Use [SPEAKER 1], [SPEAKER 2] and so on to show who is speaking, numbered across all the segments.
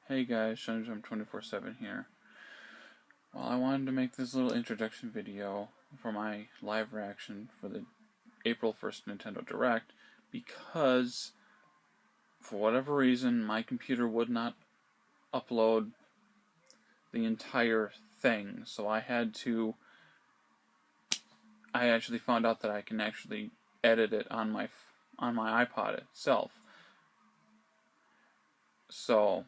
[SPEAKER 1] Hey guys, ShunJump247 here. Well, I wanted to make this little introduction video for my live reaction for the April 1st Nintendo Direct because, for whatever reason, my computer would not upload the entire thing, so I actually found out that I can actually edit it on my iPod itself. So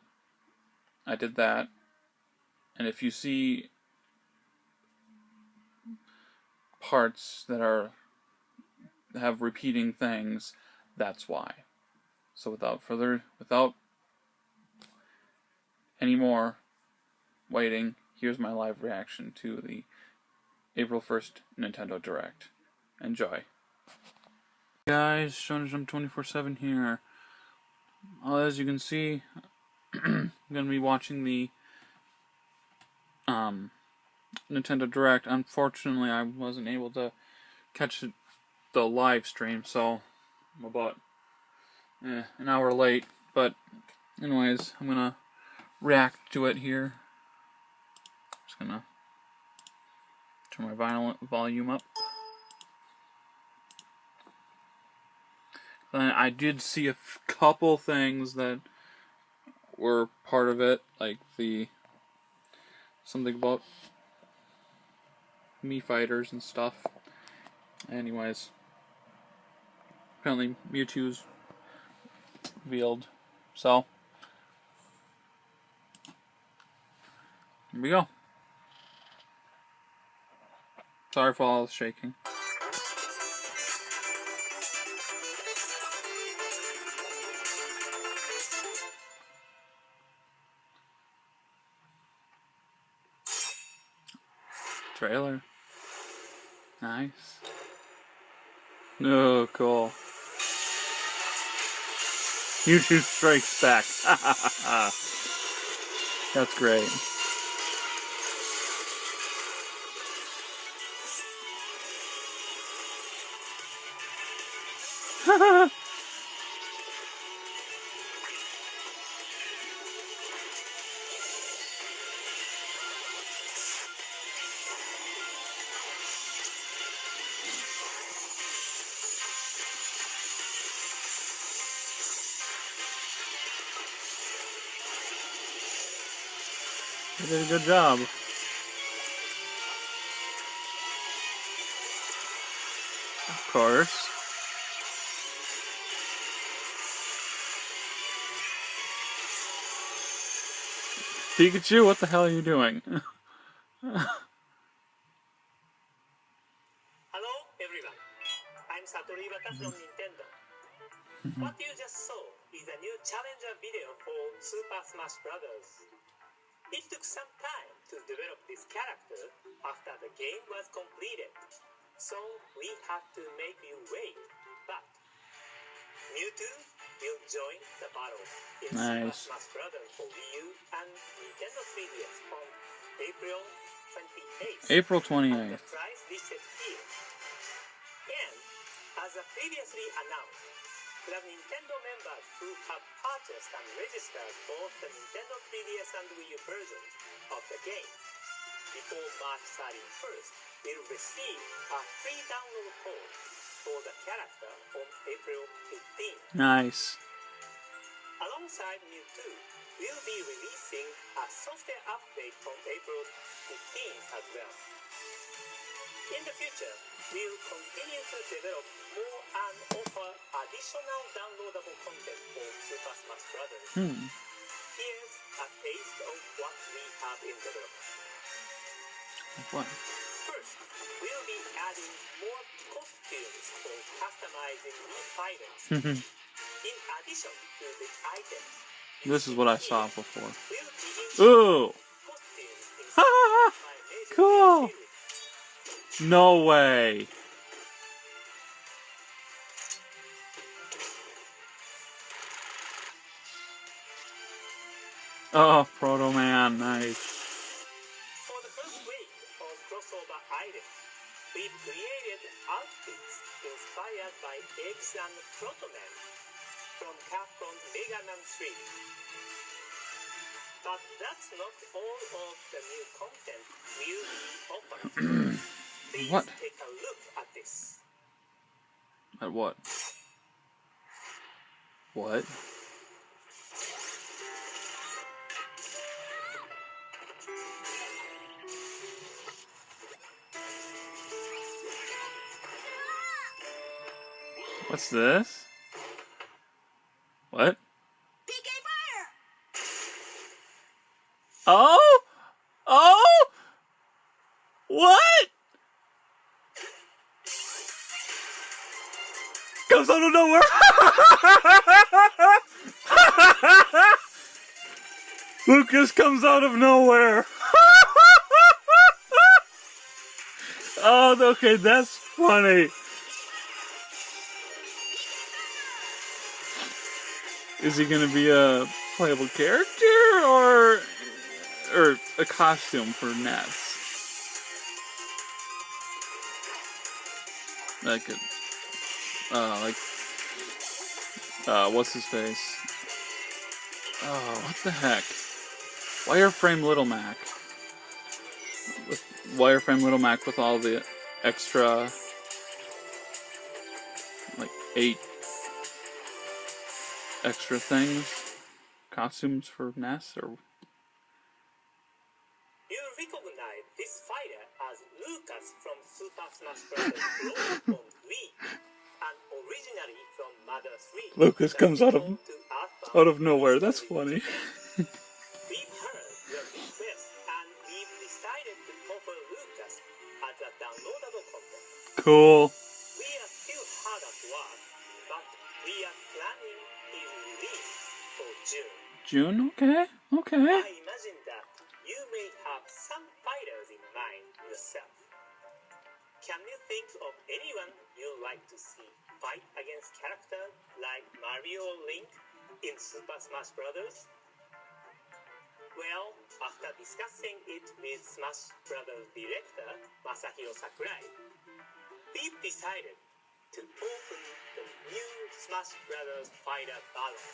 [SPEAKER 1] I did that, and if you see parts that have repeating things, that's why. So without any more waiting, here's my live reaction to the April 1st Nintendo Direct. Enjoy. Hey guys, ShunJump247 here. Well, as you can see, I'm going to be watching the Nintendo Direct. Unfortunately, I wasn't able to catch the live stream, so I'm about an hour late. But anyways, I'm going to react to it here. Just going to turn my volume up. And I did see a couple things that were part of it, like something about Mii fighters and stuff. Anyways, apparently Mewtwo's revealed. So here we go. Sorry for all the shaking. Trailer. Nice. Oh, cool. Mewtwo strikes back. That's great. You did a good job. Of course. Pikachu, what the hell are you doing?
[SPEAKER 2] Hello everyone, I'm Satoru Iwata from Nintendo. What you just saw is a new challenger video for Super Smash Bros. It took some time to develop this character after the game was completed, so we had to make you wait, but Mewtwo will join the battle in Super Smash Bros. For Wii U and Nintendo 3DS on April 28th.
[SPEAKER 1] April 28th.
[SPEAKER 2] And the price listed here. And as previously announced, the Nintendo members who have purchased and registered both the Nintendo 3DS and Wii U versions of the game before March 31st will receive a free download code for the character on April 15th.
[SPEAKER 1] Nice.
[SPEAKER 2] Alongside Mewtwo, we'll be releasing a software update on April 15th as well. In the future, we'll continue to develop more and offer additional downloadable content for Super Smash Bros. Here's a taste of what we have in development.
[SPEAKER 1] What?
[SPEAKER 2] First, we'll be adding more costumes for customizing new fighters. In addition to the items,
[SPEAKER 1] this is what I saw before.
[SPEAKER 2] Ooh!
[SPEAKER 1] Cool! No way! Oh, Proto Man, nice.
[SPEAKER 2] For the first wave of crossover items, we've created outfits inspired by X and Proto Man from Capcom's Mega Man 3. But that's not all of the new content we'll be offering. Please
[SPEAKER 1] What?
[SPEAKER 2] take a look at this.
[SPEAKER 1] At what? What? What's this? What?
[SPEAKER 3] PK Fire!
[SPEAKER 1] Oh! Oh! What? Comes out of nowhere! Lucas comes out of nowhere! Oh, okay, that's funny. Is he gonna be a playable character or a costume for Ness? Like what's his face? Oh, what the heck? Wireframe Little Mac. With Wireframe Little Mac with all the extra, like 8 extra things, costumes for Ness, or
[SPEAKER 2] You recognize this fighter as Lucas from Super Smash Bros. Brawl on Wii, and originally from Mother 3.
[SPEAKER 1] Lucas
[SPEAKER 2] the
[SPEAKER 1] comes out of
[SPEAKER 2] sequel to Earthbound
[SPEAKER 1] out of nowhere. That's
[SPEAKER 2] Mystery.
[SPEAKER 1] funny.
[SPEAKER 2] We've heard your request, and we've decided to offer Lucas as a downloadable content.
[SPEAKER 1] Cool.
[SPEAKER 2] We are still hard at work, but we are planning his release for June.
[SPEAKER 1] June? Okay. Okay.
[SPEAKER 2] I imagine that you may have some fighters in mind yourself. Can you think of anyone you'd like to see fight against characters like Mario or Link in Super Smash Bros.? Well, after discussing it with Smash Bros. Director Masahiro Sakurai, we've decided to open the new Smash Bros. Fighter Battle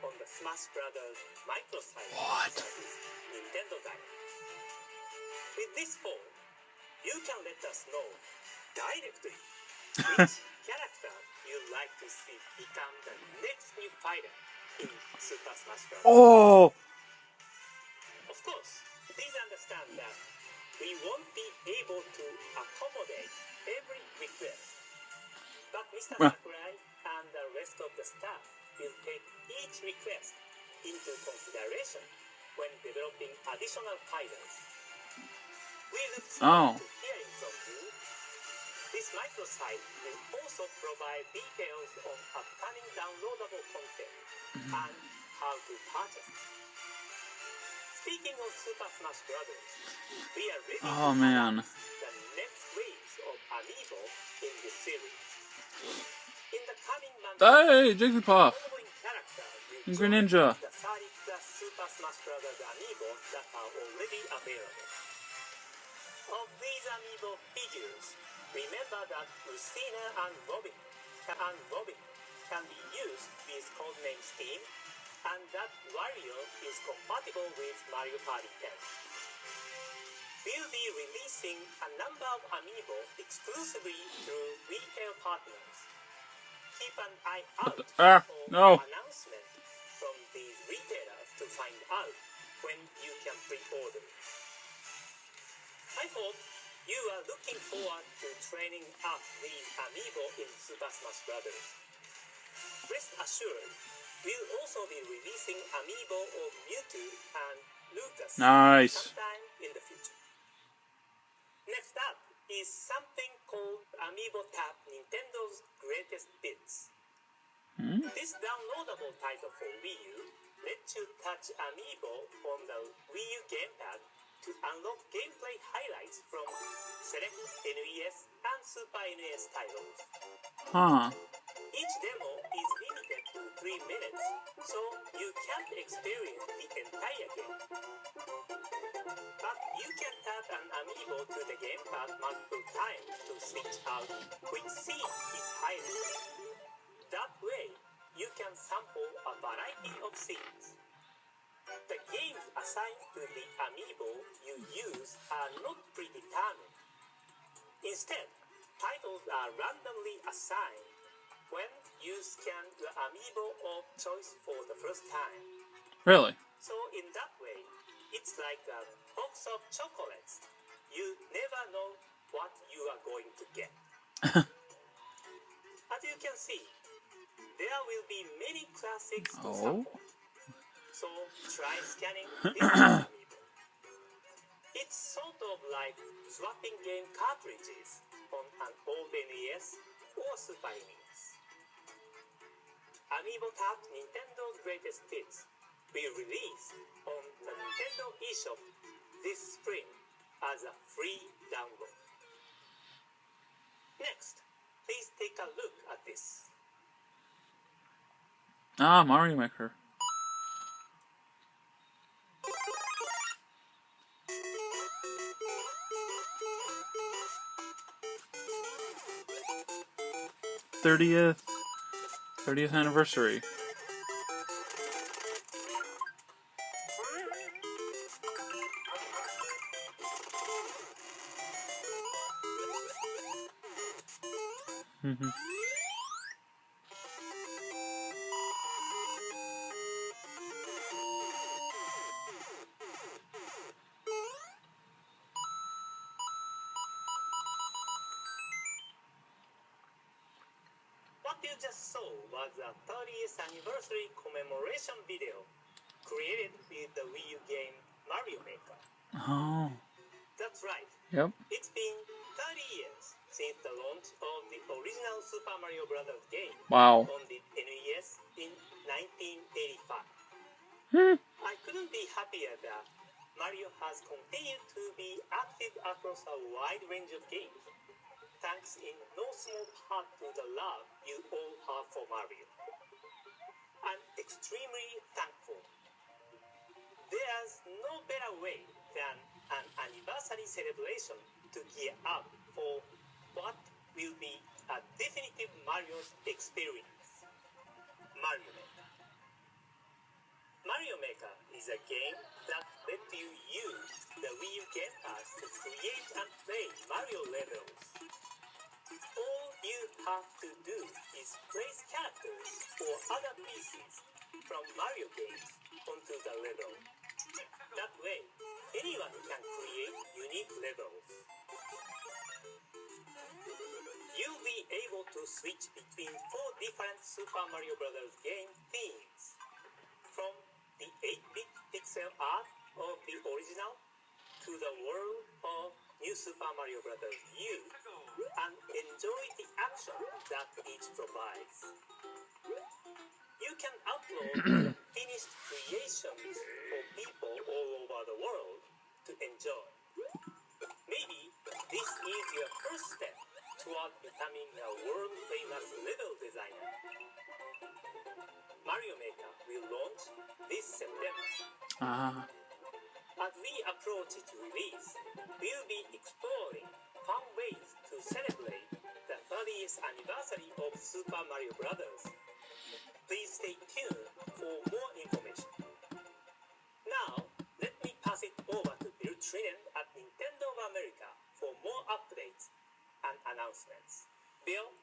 [SPEAKER 2] on the Smash Bros. Microsite
[SPEAKER 1] What?
[SPEAKER 2] service, Nintendo Direct. With this form, you can let us know directly which character you'd like to see become the next new fighter in Super Smash Bros.
[SPEAKER 1] Oh.
[SPEAKER 2] Of course, please understand that we won't be able to accommodate every request. But Mr. Sakurai and the rest of the staff will take each request into consideration when developing additional fighters. We look forward to hearing from you. This microsite will also provide details of upcoming downloadable content and how to purchase it. Speaking of Super Smash Bros., we are ready
[SPEAKER 1] Oh,
[SPEAKER 2] to
[SPEAKER 1] man.
[SPEAKER 2] announce the next waves of Amiibo in this series. In the coming months,
[SPEAKER 1] Hey, Jigglypuff.
[SPEAKER 2] following characters will
[SPEAKER 1] And
[SPEAKER 2] join
[SPEAKER 1] Greninja.
[SPEAKER 2] the 30 plus Super Smash Bros. Amiibo that are already available. Of these Amiibo figures, remember that Lucina and Robin can be used with codename Steam, and that Wario is compatible with Mario Party 10. We'll be releasing a number of Amiibo exclusively through retail partners. Keep an eye out for
[SPEAKER 1] no.
[SPEAKER 2] announcements from these retailers to find out when you can pre-order. I hope you are looking forward to training up these Amiibo in Super Smash Bros. Rest assured, we'll also be releasing Amiibo of Mewtwo and Lucas
[SPEAKER 1] Nice.
[SPEAKER 2] sometime in the future. Next up is something called Amiibo Tap Nintendo's Greatest Hits. This downloadable title for Wii U lets you touch Amiibo on the Wii U gamepad to unlock gameplay highlights from select NES and Super NES titles.
[SPEAKER 1] Huh.
[SPEAKER 2] Each demo is limited to 3 minutes, so you can't experience the entire game. But you can tap an Amiibo to the gamepad multiple times to switch out which scene is highlighted. That way, you can sample a variety of scenes. The game's assigned to the amiibo you use are not predetermined. Instead, titles are randomly assigned when you scan the amiibo of choice for the first time.
[SPEAKER 1] Really?
[SPEAKER 2] So in that way, it's like a box of chocolates. You never know what you are going to get. As you can see, there will be many classics to sample. So try scanning this amiibo. It's sort of like swapping game cartridges on an old NES or Super NES. Amiibo Tap Nintendo's Greatest Hits will release on the Nintendo eShop this spring as a free download. Next, please take a look at this.
[SPEAKER 1] Ah, Mario Maker. '30th anniversary.
[SPEAKER 2] What you just saw was a 30th anniversary commemoration video created with the Wii U game Mario Maker.
[SPEAKER 1] Oh.
[SPEAKER 2] That's right.
[SPEAKER 1] Yep.
[SPEAKER 2] It's been 30 years since the launch of the original Super Mario Bros. Game
[SPEAKER 1] Wow.
[SPEAKER 2] on the NES in 1985. I couldn't be happier that Mario has continued to be active across a wide range of games, thanks in no small part to the love you all have for Mario. I'm extremely thankful. There's no better way than an anniversary celebration to gear up for what will be a definitive Mario's experience. Mario Maker. Mario Maker is a game that lets you use the Wii U Game Pass to create and play Mario levels. All you have to do is place characters or other pieces from Mario games onto the level. That way, anyone can create unique levels. You'll be able to switch between 4 different Super Mario Bros. Game themes, from the 8-bit pixel art of the original to the world of New Super Mario Bros. U, and enjoy the action that each provides. You can upload finished creations for people all over the world to enjoy. Maybe this is your first step toward becoming a world-famous level designer. Mario Maker will launch this September. As we approach its release, we'll be exploring fun ways to celebrate the 30th anniversary of Super Mario Bros. Please stay tuned for more information. Now, let me pass it over to Bill Trinen at Nintendo of America for more updates and announcements. Bill?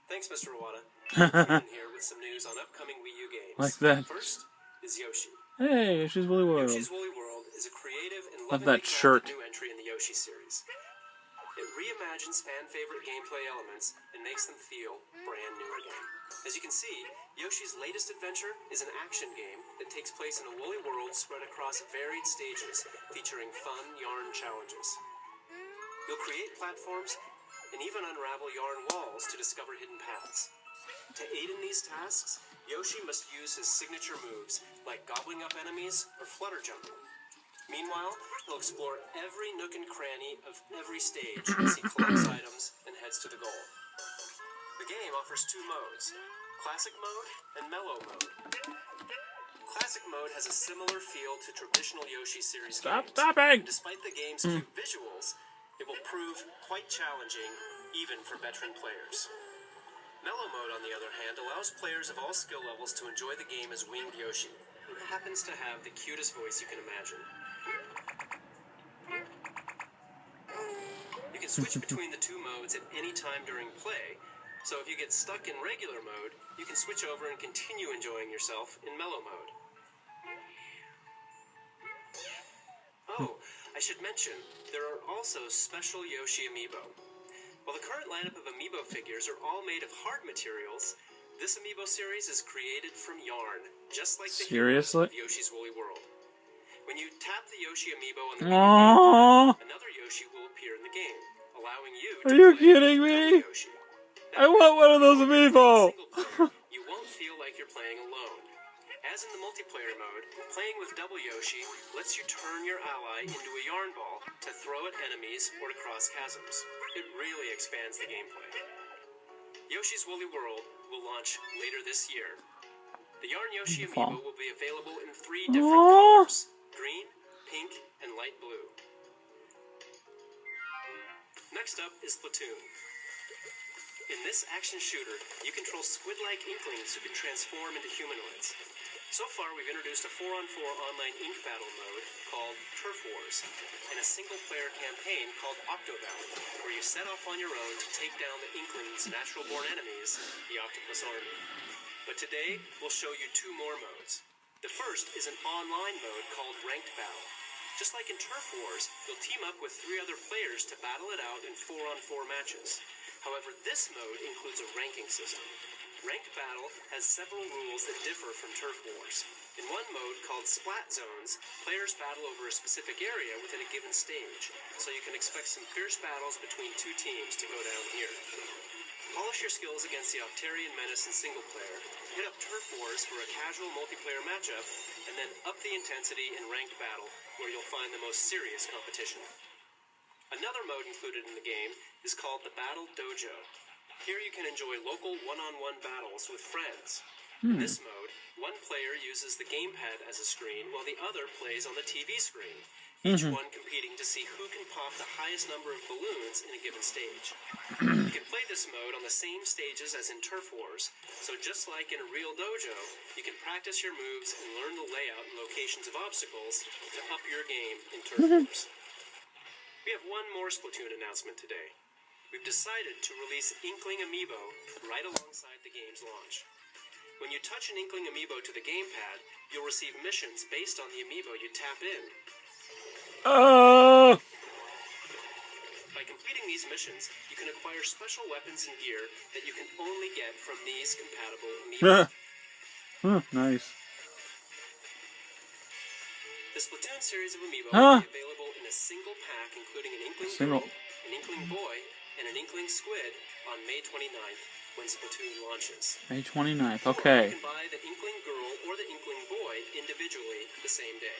[SPEAKER 4] Thanks, Mr. Iwata. I'm here with some news on upcoming Wii U games.
[SPEAKER 1] Like that.
[SPEAKER 4] First is Yoshi.
[SPEAKER 1] Hey, Yoshi's Woolly World.
[SPEAKER 4] Yoshi's Woolly World is a creative and
[SPEAKER 1] Love
[SPEAKER 4] lovingly
[SPEAKER 1] that shirt.
[SPEAKER 4] crafted new entry in the Yoshi series. It reimagines fan-favorite gameplay elements and makes them feel brand new again. As you can see, Yoshi's latest adventure is an action game that takes place in a woolly world spread across varied stages, featuring fun yarn challenges. You'll create platforms and even unravel yarn walls to discover hidden paths. To aid in these tasks, Yoshi must use his signature moves, like gobbling up enemies or flutter jumping. Meanwhile, he'll explore every nook and cranny of every stage as he collects items and heads to the goal. The game offers 2 modes, Classic Mode and Mellow Mode. Classic Mode has a similar feel to traditional Yoshi series games.
[SPEAKER 1] Stopping!
[SPEAKER 4] Despite the game's cute visuals, it will prove quite challenging, even for veteran players. Mellow Mode, on the other hand, allows players of all skill levels to enjoy the game as Winged Yoshi. happens to have the cutest voice you can imagine. You can switch between the two modes at any time during play, so if you get stuck in regular mode, you can switch over and continue enjoying yourself in mellow mode. Oh, I should mention, there are also special Yoshi amiibo. While the current lineup of amiibo figures are all made of hard materials, this amiibo series is created from yarn, just like the heroes
[SPEAKER 1] Seriously?
[SPEAKER 4] of Yoshi's Woolly World. When you tap the Yoshi amiibo on the
[SPEAKER 1] Aww.
[SPEAKER 4] game, another Yoshi will appear in the game, allowing you to
[SPEAKER 1] Are you
[SPEAKER 4] play
[SPEAKER 1] kidding
[SPEAKER 4] with
[SPEAKER 1] me?
[SPEAKER 4] double Yoshi.
[SPEAKER 1] I want one of those amiibo.
[SPEAKER 4] Single player, you won't feel like you're playing alone. As in the multiplayer mode, playing with double Yoshi lets you turn your ally into a yarn ball to throw at enemies or to cross chasms. It really expands the gameplay. Yoshi's Woolly World will launch later this year. The Yarn Yoshi amiibo will be available in 3 different colors: green, pink, and light blue. Next up is Splatoon. In this action shooter, you control squid-like inklings who can transform into humanoids. So far, we've introduced a 4-on-4 online ink battle mode called Turf Wars, and a single-player campaign called Octovalley, where you set off on your own to take down the inklings' natural-born enemies, the Octopus Army. But today, we'll show you 2 more modes. The first is an online mode called Ranked Battle. Just like in Turf Wars, you'll team up with 3 other players to battle it out in 4-on-4 matches. However, this mode includes a ranking system. Ranked Battle has several rules that differ from Turf Wars. In one mode, called Splat Zones, players battle over a specific area within a given stage, so you can expect some fierce battles between 2 teams to go down here. Polish your skills against the Octarian Menace in single player, hit up Turf Wars for a casual multiplayer matchup, and then up the intensity in Ranked Battle, where you'll find the most serious competition. Another mode included in the game is called the Battle Dojo. Here you can enjoy local one-on-one battles with friends. In this mode, one player uses the gamepad as a screen while the other plays on the TV screen, each one competing to see who can pop the highest number of balloons in a given stage. You can play this mode on the same stages as in Turf Wars, so just like in a real dojo, you can practice your moves and learn the layout and locations of obstacles to up your game in Turf Wars. We have one more Splatoon announcement today. We've decided to release Inkling Amiibo right alongside the game's launch. When you touch an Inkling Amiibo to the gamepad, you'll receive missions based on the Amiibo you tap in. By completing these missions, you can acquire special weapons and gear that you can only get from these compatible Amiibo.
[SPEAKER 1] Nice.
[SPEAKER 4] The Splatoon series of Amiibo will be available in a single pack, including an Inkling Girl, an Inkling Boy, and an Inkling Squid on May 29th when Splatoon launches.
[SPEAKER 1] May 29th,
[SPEAKER 4] Or
[SPEAKER 1] okay.
[SPEAKER 4] you can buy the Inkling Girl or the Inkling Boy individually the same day.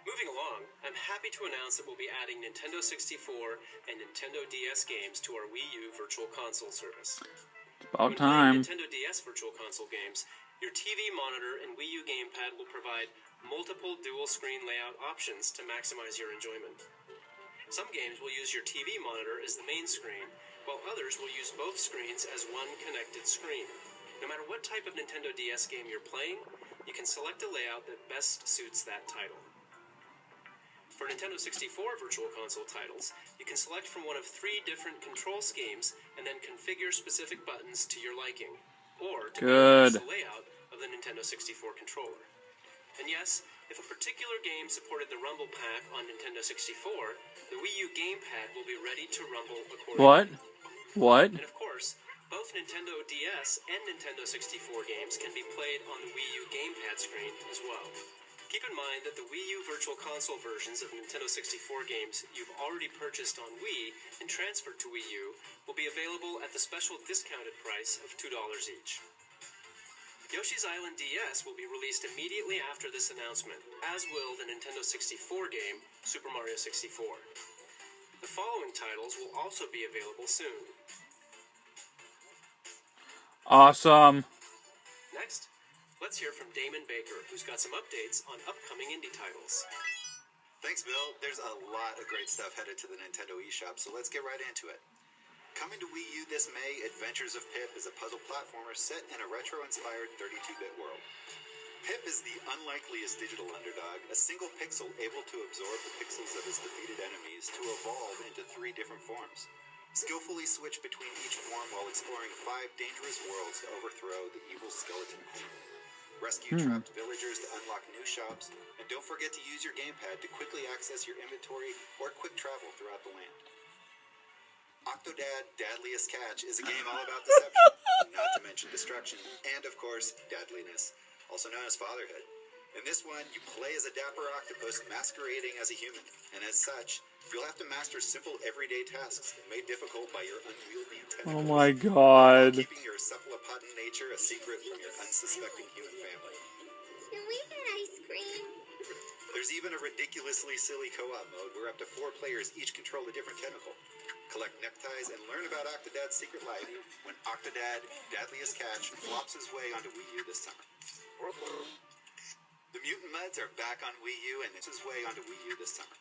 [SPEAKER 4] Moving along, I'm happy to announce that we'll be adding Nintendo 64 and Nintendo DS games to our Wii U Virtual Console service.
[SPEAKER 1] About
[SPEAKER 4] When playing
[SPEAKER 1] time.
[SPEAKER 4] Nintendo DS Virtual Console games, your TV monitor and Wii U gamepad will provide multiple dual-screen layout options to maximize your enjoyment. Some games will use your TV monitor as the main screen, while others will use both screens as one connected screen. No matter what type of Nintendo DS game you're playing, you can select a layout that best suits that title. For Nintendo 64 Virtual Console titles, you can select from one of 3 different control schemes and then configure specific buttons to your liking, or to manage the layout of the Nintendo 64 controller. And yes, if a particular game supported the Rumble Pack on Nintendo 64, the Wii U gamepad will be ready to rumble accordingly.
[SPEAKER 1] What?
[SPEAKER 4] And of course, both Nintendo DS and Nintendo 64 games can be played on the Wii U gamepad screen as well. Keep in mind that the Wii U Virtual Console versions of Nintendo 64 games you've already purchased on Wii and transferred to Wii U will be available at the special discounted price of $2 each. Yoshi's Island DS will be released immediately after this announcement, as will the Nintendo 64 game, Super Mario 64. The following titles will also be available soon.
[SPEAKER 1] Awesome.
[SPEAKER 4] Next, let's hear from Damon Baker, who's got some updates on upcoming indie titles.
[SPEAKER 5] Thanks, Bill. There's a lot of great stuff headed to the Nintendo eShop, so let's get right into it. Coming to Wii U this May, Adventures of Pip is a puzzle platformer set in a retro-inspired 32-bit world. Pip is the unlikeliest digital underdog, a single pixel able to absorb the pixels of his defeated enemies to evolve into 3 different forms. Skillfully switch between each form while exploring 5 dangerous worlds to overthrow the evil skeleton king. Rescue trapped villagers to unlock new shops, and don't forget to use your gamepad to quickly access your inventory or quick travel throughout the land. Octodad Dadliest Catch is a game all about deception, not to mention destruction, and of course, dadliness, also known as fatherhood. In this one, you play as a dapper octopus masquerading as a human, and as such, you'll have to master simple everyday tasks made difficult by your unwieldy tentacles.
[SPEAKER 1] Oh my god.
[SPEAKER 5] Keeping your cephalopodin nature a secret from your unsuspecting human family.
[SPEAKER 3] Can we get ice cream?
[SPEAKER 5] There's even a ridiculously silly co-op mode where up to 4 players each control a different tentacle. Collect neckties and learn about Octodad's secret life when Octodad Dadliest Catch flops his way onto Wii U this summer. The Mutant Muds are back on Wii U and his way onto Wii U this summer.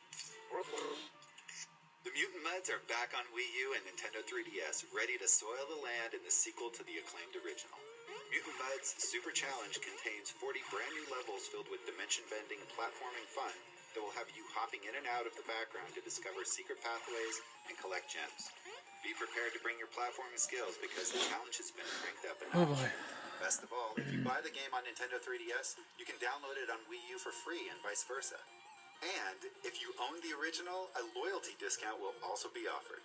[SPEAKER 5] The Mutant Muds are back on Wii U and Nintendo 3DS, ready to soil the land in the sequel to the acclaimed original. Mutant Muds Super Challenge contains 40 brand new levels filled with dimension-bending, platforming fun that will have you hopping in and out of the background to discover secret pathways and collect gems. Be prepared to bring your platforming skills because the challenge has been cranked up a notch.
[SPEAKER 1] Oh boy.
[SPEAKER 5] Best of all, if you buy the game on Nintendo 3DS, you can download it on Wii U for free and vice versa. And if you own the original, a loyalty discount will also be offered.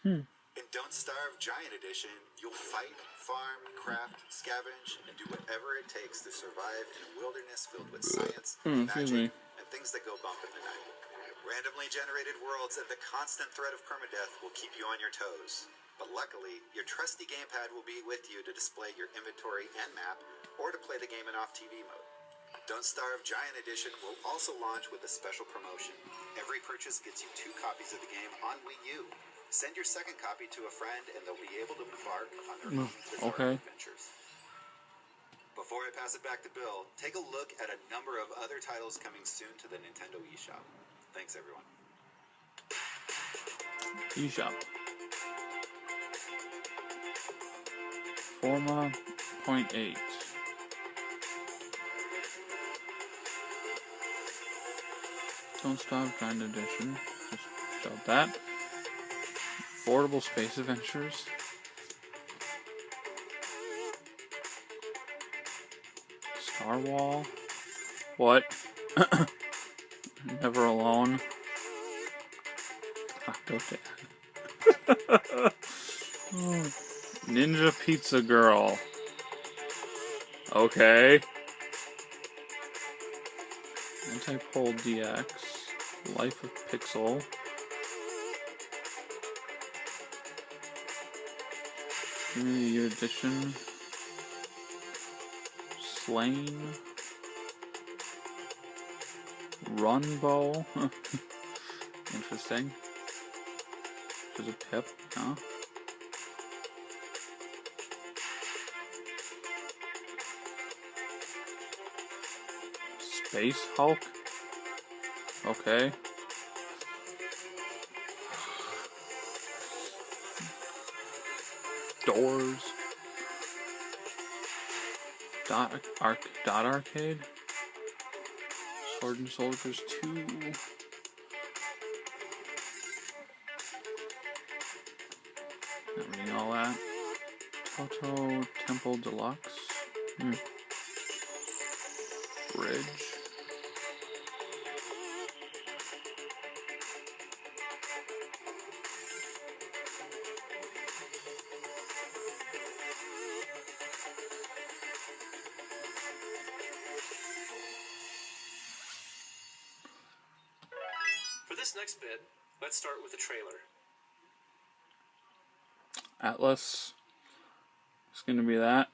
[SPEAKER 5] In Don't Starve Giant Edition, you'll fight, farm, craft, scavenge, and do whatever it takes to survive in a wilderness filled with science, magic, and things that go bump in the night. Randomly generated worlds and the constant threat of permadeath will keep you on your toes. But luckily, your trusty gamepad will be with you to display your inventory and map, or to play the game in off-TV mode. Don't Starve Giant Edition will also launch with a special promotion. Every purchase gets you 2 copies of the game on Wii U. Send your second copy to a friend and they'll be able to embark on their own bizarre adventures. Before I pass it back to Bill, take a look at a number of other titles coming soon to the Nintendo eShop. Thanks, everyone.
[SPEAKER 1] eShop. Forma .8. Don't Stop Giant Edition. Just showed that. Affordable Space Adventures. Star Wall. What? Never Alone. Octodad. Ninja Pizza Girl. Okay. Anti-Pole DX. Life of Pixel. Community Year Edition. Slain. Runbow. Interesting. There's a Pip, huh? Space Hulk? Okay. Doors. Dot Arcade. Sword and Soldiers 2. Not reading all that. Toto Temple Deluxe. Bridge.
[SPEAKER 4] For this next bit, let's start with the trailer.
[SPEAKER 1] Atlas. It's gonna be that.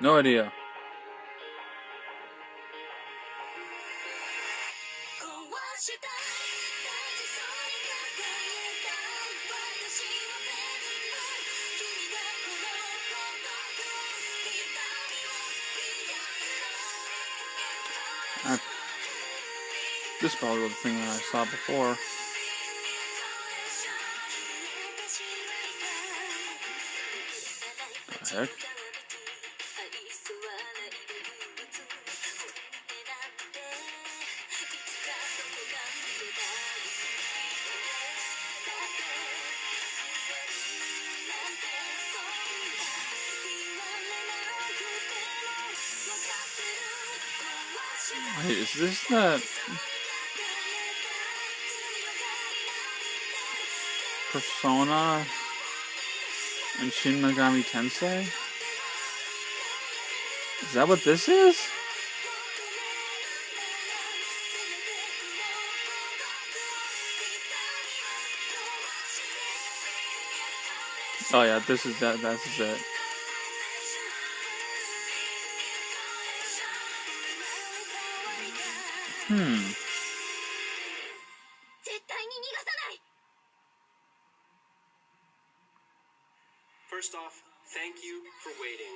[SPEAKER 1] No idea. This probably was the thing that I saw before. The heck? Wait, is this that Persona and Shin Megami Tensei? Is that what this is? Oh yeah, this is that. This is it.
[SPEAKER 4] First off, thank you for waiting,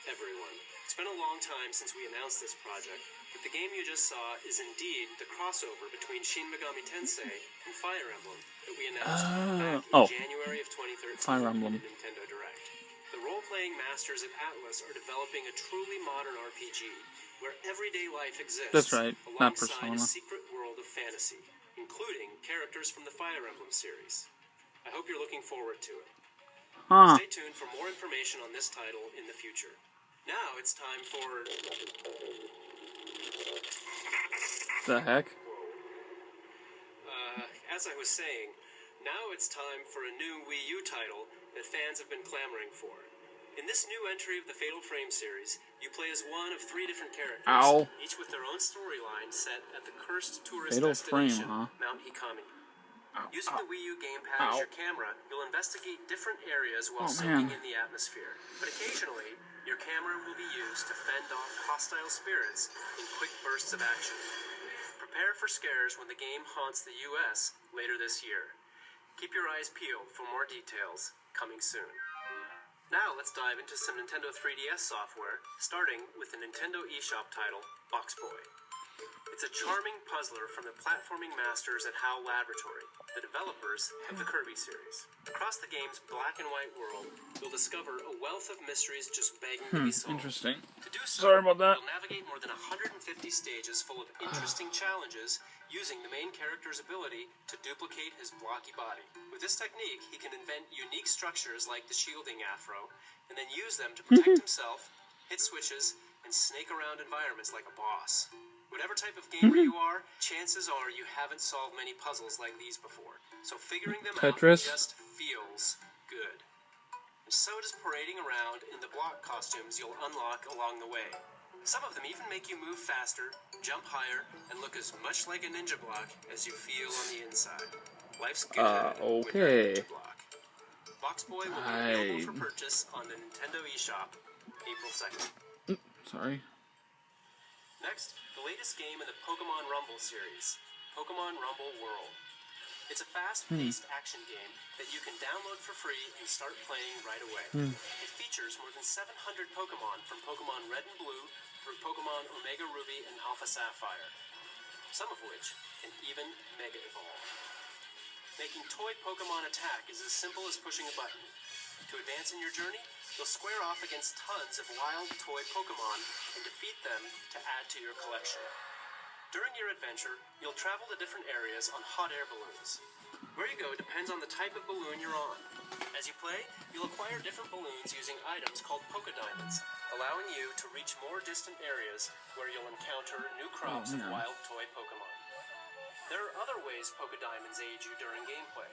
[SPEAKER 4] everyone. It's been a long time since we announced this project, but the game you just saw is indeed the crossover between Shin Megami Tensei and Fire Emblem that we announced back in January of 2013
[SPEAKER 1] Fire Emblem.
[SPEAKER 4] in the Nintendo Direct. The role-playing masters at Atlus are developing a truly modern RPG where everyday life exists.
[SPEAKER 1] That's right, not
[SPEAKER 4] alongside
[SPEAKER 1] Persona.
[SPEAKER 4] a secret world of fantasy, including characters from the Fire Emblem series. I hope you're looking forward to it.
[SPEAKER 1] Huh.
[SPEAKER 4] Stay tuned for more information on this title in the future. Now it's time for...
[SPEAKER 1] The heck?
[SPEAKER 4] As I was saying, now it's time for a new Wii U title that fans have been clamoring for. In this new entry of the Fatal Frame series, you play as one of 3 different characters,
[SPEAKER 1] Ow.
[SPEAKER 4] each with their own storyline set at the cursed tourist
[SPEAKER 1] Fatal Frame,
[SPEAKER 4] destination,
[SPEAKER 1] huh?
[SPEAKER 4] Mount Hikami. Using the Wii U gamepad as your camera, you'll investigate different areas while soaking in the atmosphere. But occasionally, your camera will be used to fend off hostile spirits in quick bursts of action. Prepare for scares when the game haunts the US later this year. Keep your eyes peeled for more details coming soon. Now let's dive into some Nintendo 3DS software, starting with the Nintendo eShop title, Box Boy. It's a charming puzzler from the platforming masters at HAL Laboratory, the developers of the Kirby series. Across the game's black and white world, you'll discover a wealth of mysteries just begging to be solved.
[SPEAKER 1] Interesting.
[SPEAKER 4] To do so,
[SPEAKER 1] Sorry about that.
[SPEAKER 4] you'll navigate more than 150 stages full of interesting challenges using the main character's ability to duplicate his blocky body. With this technique, he can invent unique structures like the shielding afro, and then use them to protect himself, hit switches, and snake around environments like a boss. Whatever type of gamer you are, chances are you haven't solved many puzzles like these before. So figuring them
[SPEAKER 1] Tetris.
[SPEAKER 4] out just feels good. And so does parading around in the block costumes you'll unlock along the way. Some of them even make you move faster, jump higher, and look as much like a ninja block as you feel on the inside. Life's good when you're a ninja block. Box Boy will be available for purchase on the Nintendo eShop April 2nd.
[SPEAKER 1] Sorry.
[SPEAKER 4] Next, the latest game in the Pokemon Rumble series, Pokemon Rumble World. It's a fast-paced action game that you can download for free and start playing right away. It features more than 700 Pokemon from Pokemon Red and Blue through Pokemon Omega Ruby and Alpha Sapphire, some of which can even Mega Evolve. Making toy Pokemon attack is as simple as pushing a button. To advance in your journey, you'll square off against tons of wild toy Pokemon and defeat them to add to your collection. During your adventure, you'll travel to different areas on hot air balloons. Where you go depends on the type of balloon you're on. As you play, you'll acquire different balloons using items called Pokédiamonds, allowing you to reach more distant areas where you'll encounter new crops of wild toy Pokemon. There are other ways Pokédiamonds aid you during gameplay.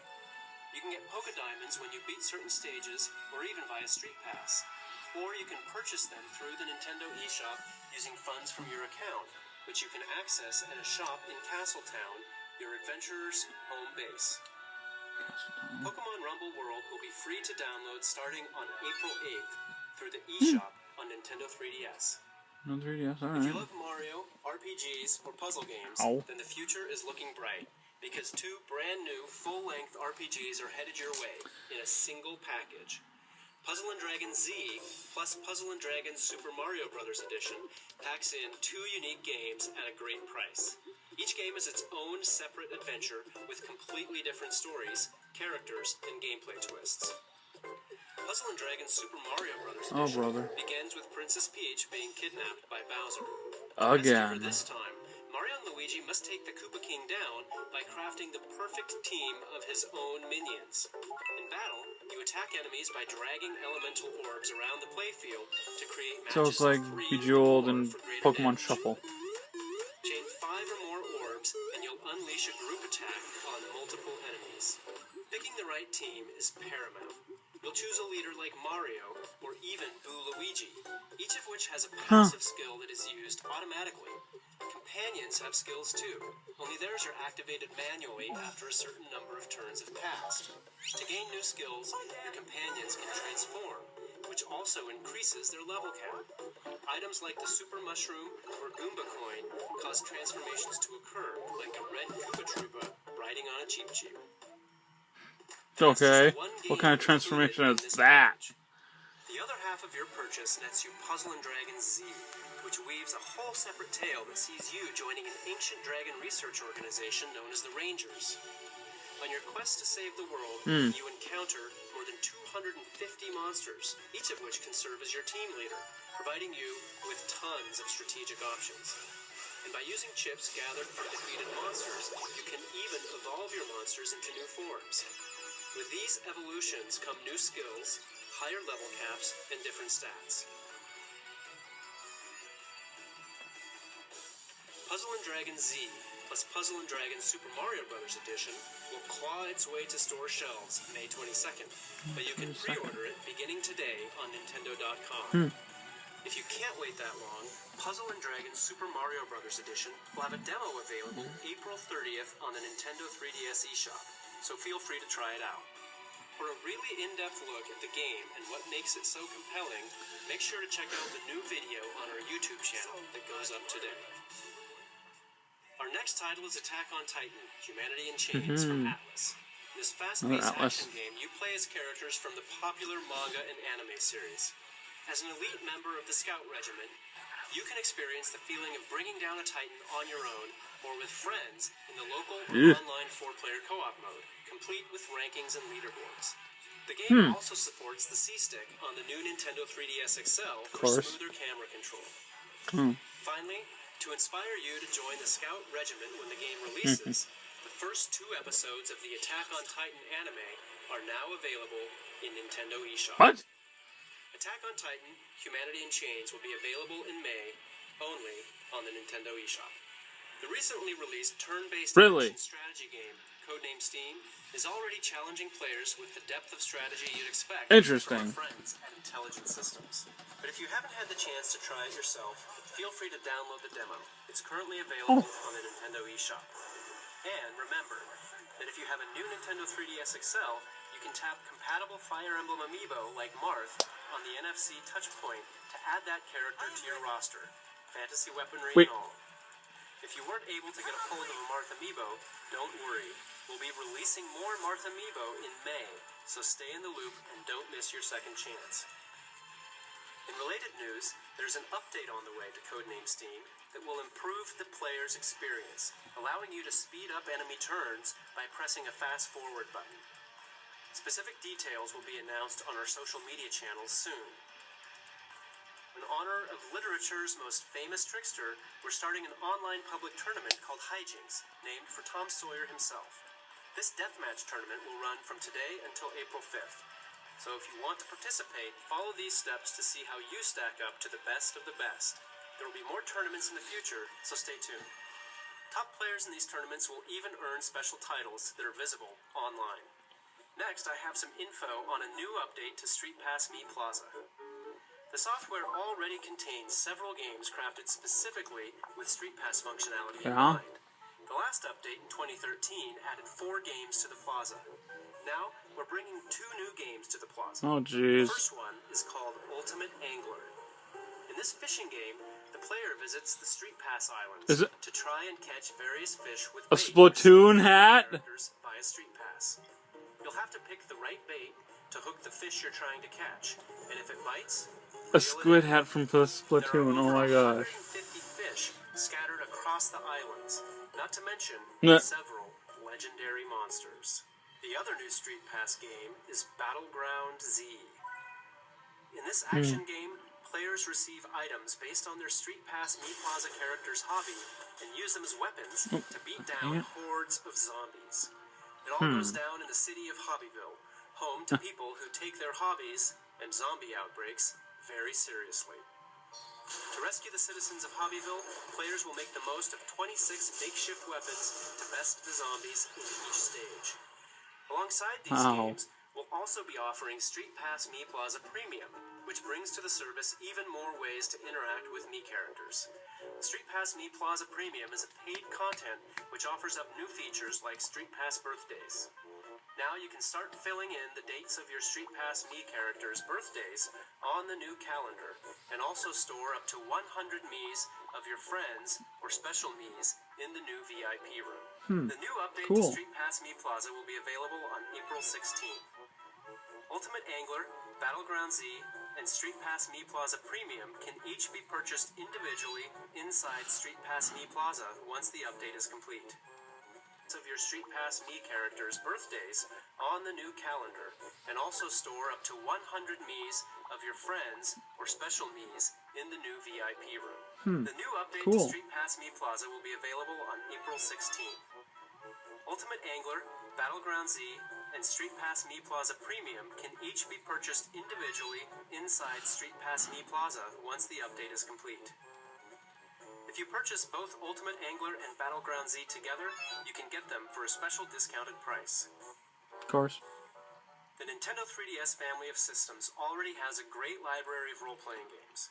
[SPEAKER 4] You can get Pokédiamonds when you beat certain stages, or even via Street Pass. Or you can purchase them through the Nintendo eShop using funds from your account, which you can access at a shop in Castletown, your adventurer's home base. Pokemon Rumble World will be free to download starting on April 8th through the eShop on Nintendo 3DS.
[SPEAKER 1] No 3DS,
[SPEAKER 4] If you
[SPEAKER 1] alright.
[SPEAKER 4] love Mario, RPGs, or puzzle games, then the future is looking bright, because 2 brand new full-length RPGs are headed your way in a single package. Puzzle & Dragon Z plus Puzzle & Dragon Super Mario Bros. Edition packs in 2 unique games at a great price. Each game is its own separate adventure with completely different stories, characters, and gameplay twists. Puzzle & Dragon Super Mario Bros.
[SPEAKER 1] Oh,
[SPEAKER 4] Edition
[SPEAKER 1] brother.
[SPEAKER 4] begins with Princess Peach being kidnapped by Bowser.
[SPEAKER 1] Again.
[SPEAKER 4] This time, Mario and Luigi must take the Koopa King down by crafting the perfect team of his own minions. In battle, you attack enemies by dragging elemental orbs around the playfield to create matches
[SPEAKER 1] So it's like
[SPEAKER 4] of 3
[SPEAKER 1] Bejeweled
[SPEAKER 4] or
[SPEAKER 1] and
[SPEAKER 4] for greater
[SPEAKER 1] Pokemon
[SPEAKER 4] damage.
[SPEAKER 1] Shuffle.
[SPEAKER 4] Chain 5 or more orbs, and you'll unleash a group attack on multiple enemies. Picking the right team is paramount. You'll choose a leader like Mario, or even Boo Luigi, each of which has a passive skill that is used automatically. Companions have skills too, only theirs are activated manually after a certain number of turns have passed. To gain new skills, your companions can transform, which also increases their level cap. Items like the Super Mushroom or Goomba Coin cause transformations to occur, like a red Koopa Troopa riding on a Cheep Cheep.
[SPEAKER 1] Okay. What kind of transformation is that?
[SPEAKER 4] The other half of your purchase nets you Puzzle & Dragon Z, which weaves a whole separate tale that sees you joining an ancient dragon research organization known as the Rangers. On your quest to save the world, you encounter more than 250 monsters, each of which can serve as your team leader, providing you with tons of strategic options. And by using chips gathered from defeated monsters, you can even evolve your monsters into new forms. With these evolutions come new skills, higher level caps, and different stats. Puzzle & Dragon Z plus Puzzle & Dragon Super Mario Bros. Edition will claw its way to store shelves May 22nd, but you can pre-order it beginning today on Nintendo.com. If you can't wait that long, Puzzle & Dragon Super Mario Bros. Edition will have a demo available April 30th on the Nintendo 3DS eShop, so feel free to try it out. For a really in-depth look at the game and what makes it so compelling, make sure to check out the new video on our YouTube channel that goes up today. Our next title is Attack on Titan, Humanity in Chains from Atlas. In this fast-paced action game, you play as characters from the popular manga and anime series. As an elite member of the Scout Regiment, you can experience the feeling of bringing down a Titan on your own or with friends in the local or online 4-player co-op mode, complete with rankings and leaderboards. The game also supports the C-Stick on the new Nintendo 3DS XL for smoother camera control. Finally, to inspire you to join the Scout Regiment when the game releases, the first 2 episodes of the Attack on Titan anime are now available in Nintendo eShop.
[SPEAKER 1] What?
[SPEAKER 4] Attack on Titan, Humanity in Chains will be available in May, only on the Nintendo eShop. The recently released turn-based action strategy game, codenamed Steam, is already challenging players with the depth of strategy you'd expect from our friends at Intelligent Systems. But if you haven't had the chance to try it yourself, feel free to download the demo. It's currently available on the Nintendo eShop. And remember that if you have a new Nintendo 3DS XL, you can tap compatible Fire Emblem amiibo like Marth on the NFC touchpoint to add that character to your roster, fantasy weaponry and all. If you weren't able to get a hold of a Marth amiibo, don't worry. We'll be releasing more Marth amiibo in May, so stay in the loop and don't miss your second chance. In related news, there's an update on the way to Codename Steam that will improve the player's experience, allowing you to speed up enemy turns by pressing a fast-forward button. Specific details will be announced on our social media channels soon. In honor of literature's most famous trickster, we're starting an online public tournament called Hijinks, named for Tom Sawyer himself. This deathmatch tournament will run from today until April 5th. So if you want to participate, follow these steps to see how you stack up to the best of the best. There will be more tournaments in the future, so stay tuned. Top players in these tournaments will even earn special titles that are visible online. Next, I have some info on a new update to Street Pass Me Plaza. The software already contains several games crafted specifically with Street Pass functionality in mind. The last update in 2013 added 4 games to the Plaza. Now, we're bringing 2 new games to the Plaza.
[SPEAKER 1] Oh, jeez.
[SPEAKER 4] The first one is called Ultimate Angler. In this fishing game, the player visits the Street Pass Islands to try and catch various fish with
[SPEAKER 1] a Splatoon hat
[SPEAKER 4] via Street Pass. You'll have to pick the right bait to hook the fish you're trying to catch, and if it bites,
[SPEAKER 1] a squid hat from Splatoon. Oh my gosh.
[SPEAKER 4] 150 fish scattered across across the islands, not to mention
[SPEAKER 1] Nah.
[SPEAKER 4] several legendary monsters. The other new Street Pass game is Battleground Z. In this action game, players receive items based on their Street Pass Mii Plaza character's hobby and use them as weapons to beat down hordes of zombies. It all goes down in the city of Hobbyville, home to people who take their hobbies and zombie outbreaks very seriously. To rescue the citizens of Hobbyville, players will make the most of 26 makeshift weapons to best the zombies in each stage. Alongside these games, we'll also be offering Street Pass Mii Plaza Premium, which brings to the service even more ways to interact with Mii characters. Street Pass Mii Plaza Premium is a paid content which offers up new features like Street Pass Birthdays. Now you can start filling in the dates of your Street Pass Mii characters' birthdays on the new calendar, and also store up to 100 Miis of your friends or special Miis in the new VIP room. The new update to Street Pass Mii Plaza will be available on April 16th. Ultimate Angler, Battleground Z, and Street Pass Mii Plaza Premium can each be purchased individually inside Street Pass Mii Plaza once the update is complete. Of your Street Pass Mii characters' birthdays on the new calendar, and also store up to 100 Miis of your friends or special Miis in the new VIP room. The new update to Street Pass Mii Plaza will be available on April 16th. Ultimate Angler, Battleground Z, and Street Pass Mii Plaza Premium can each be purchased individually inside Street Pass Mii Plaza once the update is complete. If you purchase both Ultimate Angler and Battleground Z together, you can get them for a special discounted price.
[SPEAKER 1] Of course.
[SPEAKER 4] The Nintendo 3DS family of systems already has a great library of role-playing games.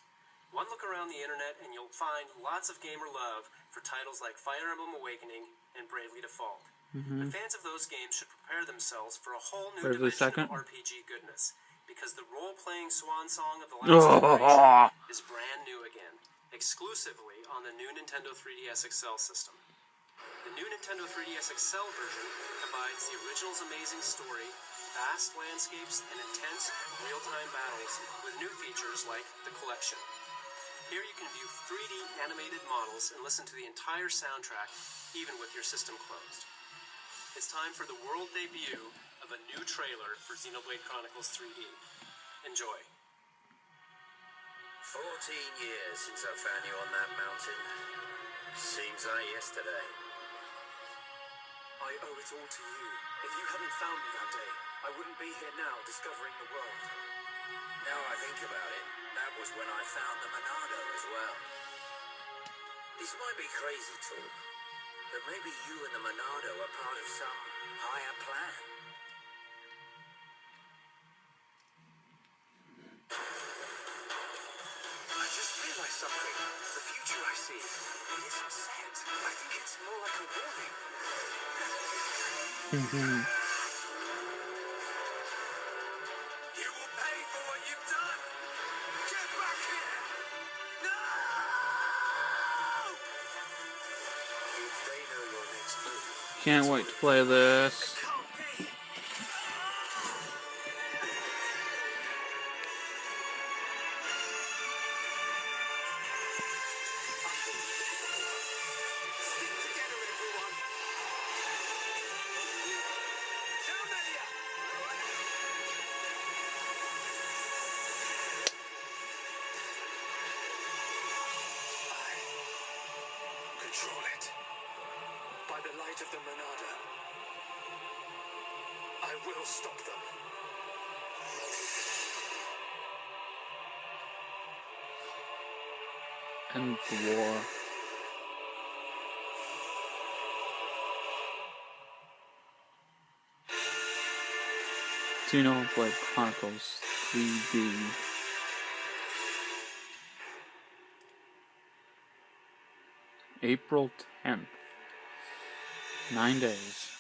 [SPEAKER 4] One look around the internet and you'll find lots of gamer love for titles like Fire Emblem Awakening and Bravely Default. But fans of those games should prepare themselves for a whole new dimension of RPG goodness, because the role-playing swan song of the last generation is brand new again, exclusively on the new Nintendo 3DS XL system. The new Nintendo 3DS XL version combines the original's amazing story, vast landscapes, and intense real-time battles with new features like the Collection. Here you can view 3D animated models and listen to the entire soundtrack, even with your system closed. It's time for the world debut of a new trailer for Xenoblade Chronicles 3D. Enjoy.
[SPEAKER 6] 14 years since I found you on that mountain. Seems like yesterday.
[SPEAKER 4] I owe it all to you. If you hadn't found me that day, I wouldn't be here now discovering the world.
[SPEAKER 6] Now I think about it, that was when I found the Monado as well. This might be crazy talk, but maybe you and the Monado are part of some higher plan.
[SPEAKER 4] I just realized something. The future I see isn't set. I think it's more like a warning. You will pay for what you've done. Get back here. No!
[SPEAKER 6] If they know your next move,
[SPEAKER 1] Can't wait to play this.
[SPEAKER 4] Stick together, everyone. Down there. Control it. By the light of the Monado, I will stop them.
[SPEAKER 1] End the war. Xenoblade Chronicles 3D. April 10th. 9 days.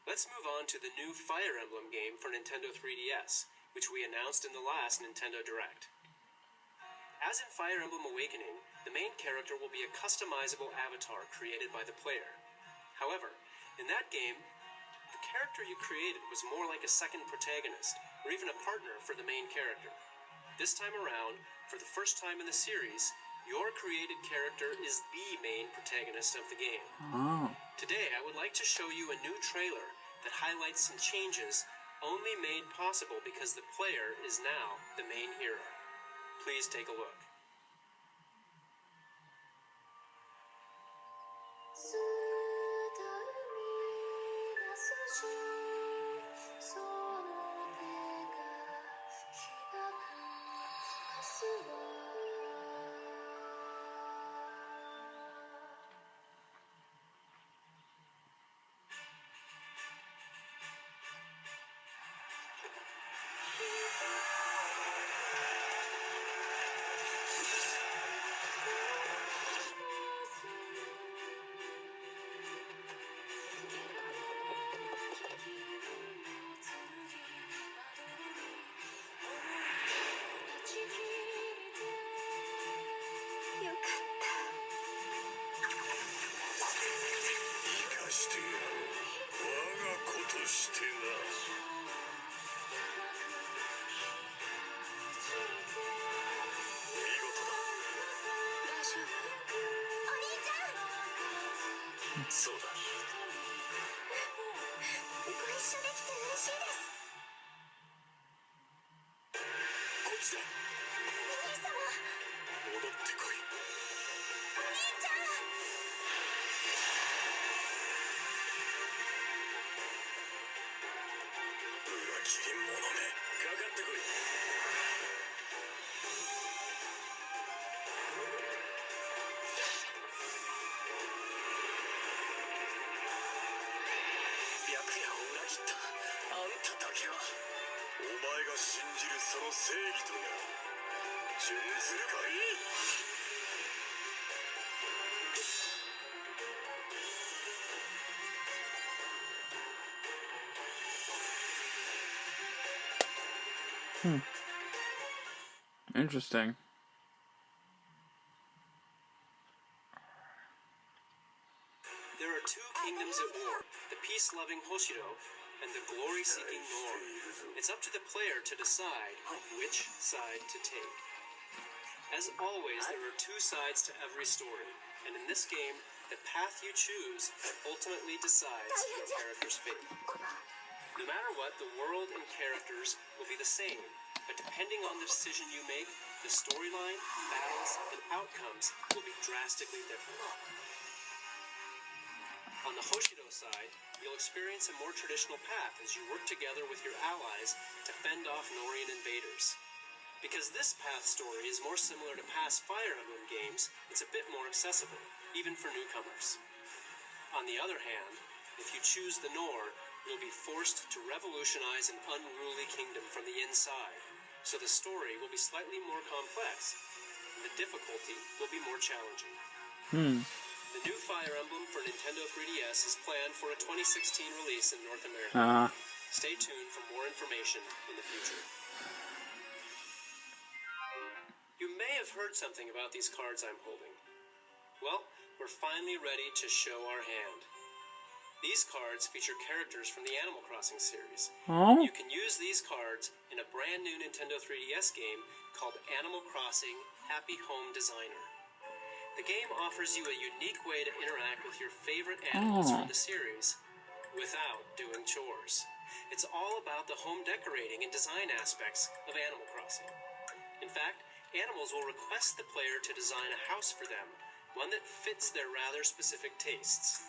[SPEAKER 4] Let's move on to the new Fire Emblem game for Nintendo 3DS, which we announced in the last Nintendo Direct. As in Fire Emblem Awakening, the main character will be a customizable avatar created by the player. However, in that game, the character you created was more like a second protagonist, or even a partner for the main character. This time around, for the first time in the series, your created character is the main protagonist of the game.
[SPEAKER 1] Oh.
[SPEAKER 4] Today, I would like to show you a new trailer that highlights some changes only made possible because the player is now the main hero. Please take a look.
[SPEAKER 3] ずっと生み出すしその手が開く明日は
[SPEAKER 4] そうだ。
[SPEAKER 3] ご一緒できて嬉しいです
[SPEAKER 4] こっちだ。
[SPEAKER 3] お兄様
[SPEAKER 4] 戻ってこい。
[SPEAKER 3] お兄ちゃん
[SPEAKER 4] 裏切り者め。かかってこい。白夜を裏切ったあんただけはお前が信じるその正義とや準ずるがいい。
[SPEAKER 1] Interesting.
[SPEAKER 4] There are two kingdoms at war, the peace-loving Hoshido and the glory-seeking Nor. It's up to the player to decide which side to take. As always, there are two sides to every story, and in this game, the path you choose ultimately decides your character's fate. No matter what, the world and characters will be the same, but depending on the decision you make, the storyline, battles, and outcomes will be drastically different. On the Hoshido side, you'll experience a more traditional path as you work together with your allies to fend off Norian invaders. Because this path story is more similar to past Fire Emblem games, it's a bit more accessible, even for newcomers. On the other hand, if you choose the Nor, you'll be forced to revolutionize an unruly kingdom from the inside, so the story will be slightly more complex, and the difficulty will be more challenging. The new Fire Emblem for Nintendo 3DS is planned for a 2016 release in North America. Stay tuned for more information in the future. You may have heard something about these cards I'm holding. Well, we're finally ready to show our hand. These cards feature characters from the Animal Crossing series.
[SPEAKER 1] Oh.
[SPEAKER 4] You can use these cards in a brand new Nintendo 3DS game called Animal Crossing Happy Home Designer. The game offers you a unique way to interact with your favorite animals from the series without doing chores. It's all about the home decorating and design aspects of Animal Crossing. In fact, animals will request the player to design a house for them, one that fits their rather specific tastes.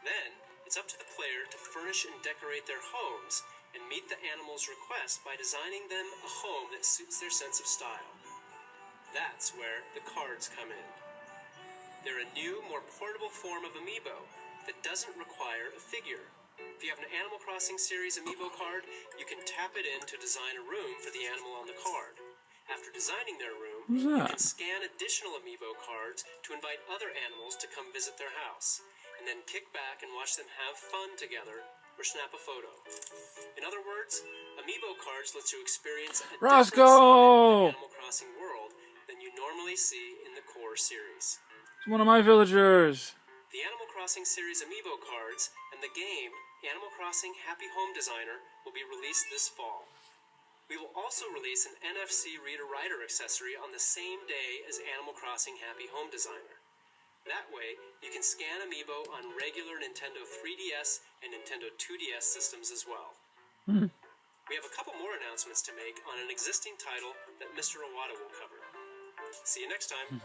[SPEAKER 4] Then, it's up to the player to furnish and decorate their homes and meet the animal's request by designing them a home that suits their sense of style. That's where the cards come in. They're a new, more portable form of amiibo that doesn't require a figure. If you have an Animal Crossing series amiibo card, you can tap it in to design a room for the animal on the card. After designing their room,
[SPEAKER 1] Who's
[SPEAKER 4] you
[SPEAKER 1] that?
[SPEAKER 4] can scan additional amiibo cards to invite other animals to come visit their house, and then kick back and watch them have fun together or snap a photo. In other words, amiibo cards let you experience a different side of the Animal Crossing world than you normally see in the core series.
[SPEAKER 1] It's one of my villagers.
[SPEAKER 4] The Animal Crossing series amiibo cards and the game Animal Crossing Happy Home Designer will be released this fall. We will also release an NFC reader-writer accessory on the same day as Animal Crossing Happy Home Designer. That way, you can scan Amiibo on regular Nintendo 3DS and Nintendo 2DS systems as well. We have a couple more announcements to make on an existing title that Mr. Iwata will cover. See you next time.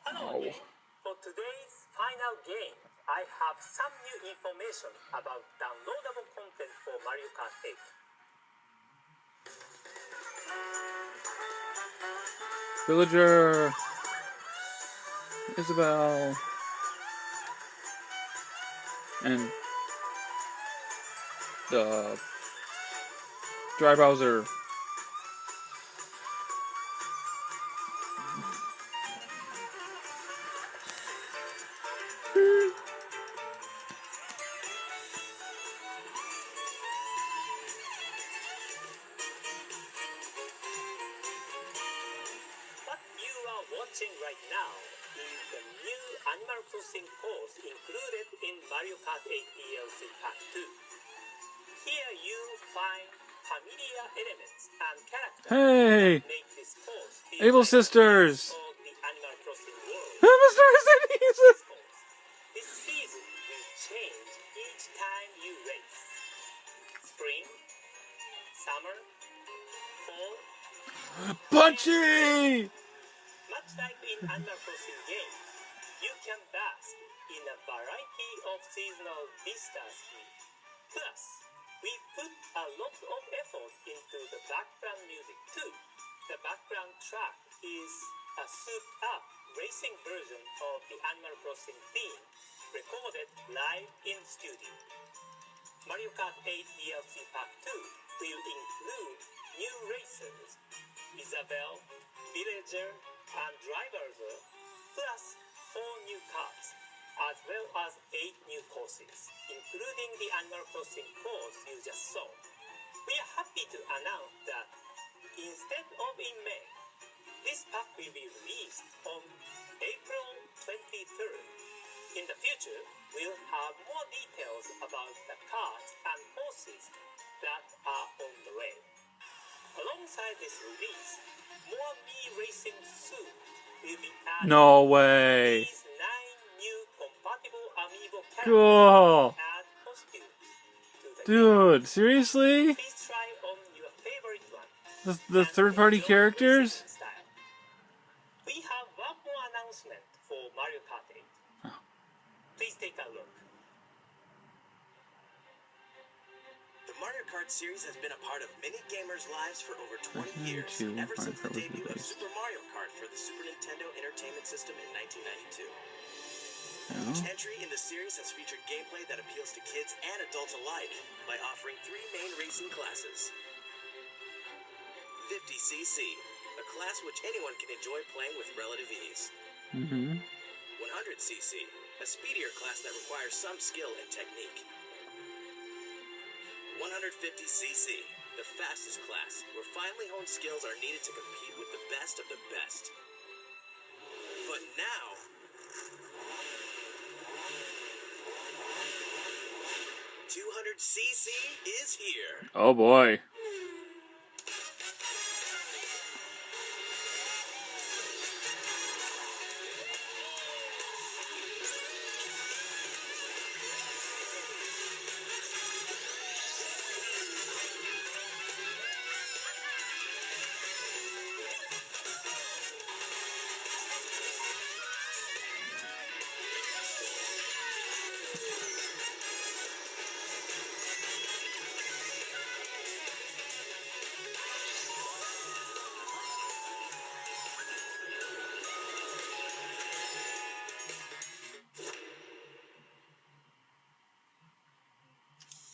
[SPEAKER 2] Hello again. For today's final game, I have some new information about downloadable content for Mario Kart 8.
[SPEAKER 1] Villager, Isabelle, and the Dry Bowser.
[SPEAKER 2] What you are watching right now is the new Animal Crossing course included in Mario Kart 8 DLC Pack 2. Here you find familiar elements and characters
[SPEAKER 1] Hey,
[SPEAKER 2] that make this course feel
[SPEAKER 1] Able
[SPEAKER 2] like
[SPEAKER 1] Sisters.
[SPEAKER 2] of the Animal Crossing world.
[SPEAKER 1] Mr. Mercedes.
[SPEAKER 2] This season will change each time you race. Spring, summer, fall.
[SPEAKER 1] Punchy.
[SPEAKER 2] Much like in Animal Crossing games, you can bask in a variety of seasonal vistas here. Plus, we put a lot of effort into the background music too. The background track is a souped-up racing version of the Animal Crossing theme, recorded live in studio. Mario Kart 8 DLC Pack 2 will include new racers, Isabelle, Villager, and Drivers, plus 4 new cars, as well as 8 new courses, including the Animal Crossing course you just saw. We are happy to announce that instead of in May, this pack will be released on April 23rd. In the future, we'll have more details about the cars and horses that are on the way. Alongside this release, more Mii Racing soon will be added.
[SPEAKER 1] No way.
[SPEAKER 2] These 9 new compatible Amiibo characters
[SPEAKER 1] Cool.
[SPEAKER 2] add costumes to the game.
[SPEAKER 1] Dude, seriously?
[SPEAKER 2] Please try on your favorite one.
[SPEAKER 1] The third-party
[SPEAKER 2] Enjoy
[SPEAKER 1] characters?
[SPEAKER 2] racing style. We have one more announcement for Mario Kart 8. Please take a look.
[SPEAKER 7] The Mario Kart series has been a part of many gamers' lives for over 20 years,
[SPEAKER 1] 1992,
[SPEAKER 7] ever since the
[SPEAKER 1] Mario Kart was
[SPEAKER 7] debut of
[SPEAKER 1] released.
[SPEAKER 7] Super Mario Kart for the Super Nintendo Entertainment System in 1992.
[SPEAKER 1] Yeah.
[SPEAKER 7] Each entry in the series has featured gameplay that appeals to kids and adults alike by offering 3 main racing classes. 50cc, a class which anyone can enjoy playing with relative ease. 100cc, a speedier class that requires some skill and technique. 150cc, the fastest class, where finely honed skills are needed to compete with the best of the best. But now, 200cc is here.
[SPEAKER 1] Oh boy.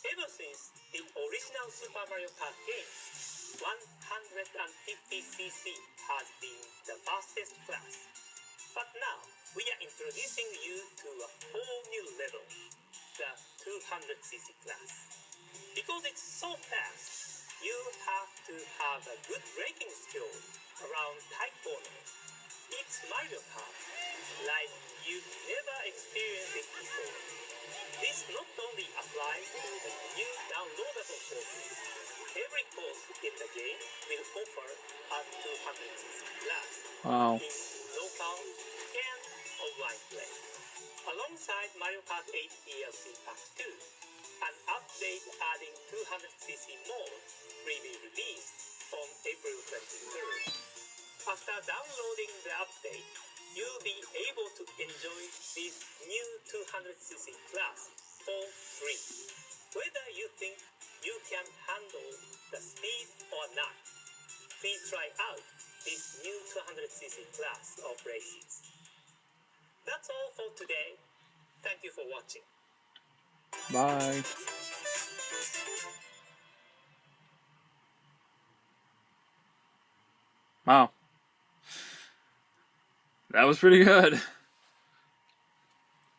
[SPEAKER 2] Ever since the original Super Mario Kart game, 150cc has been the fastest class. But now, we are introducing you to a whole new level, the 200cc class. Because it's so fast, you have to have a good braking skill around tight corners. It's Mario Kart, like you've never experienced it before. This not only applies to the new downloadable courses. Every
[SPEAKER 1] Wow.
[SPEAKER 2] in local and online play. Alongside Mario Kart 8 DLC Pack 2, an update adding 200cc mode will be released on April 23rd. After downloading the update, you'll be able to enjoy this new 200cc class for free. Whether you think you can handle the speed or not, please try out this new 200cc class of races. That's all for today. Thank you for watching.
[SPEAKER 1] Bye. Wow. That was pretty good.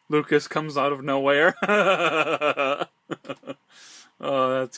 [SPEAKER 1] Lucas comes out of nowhere. Oh, that's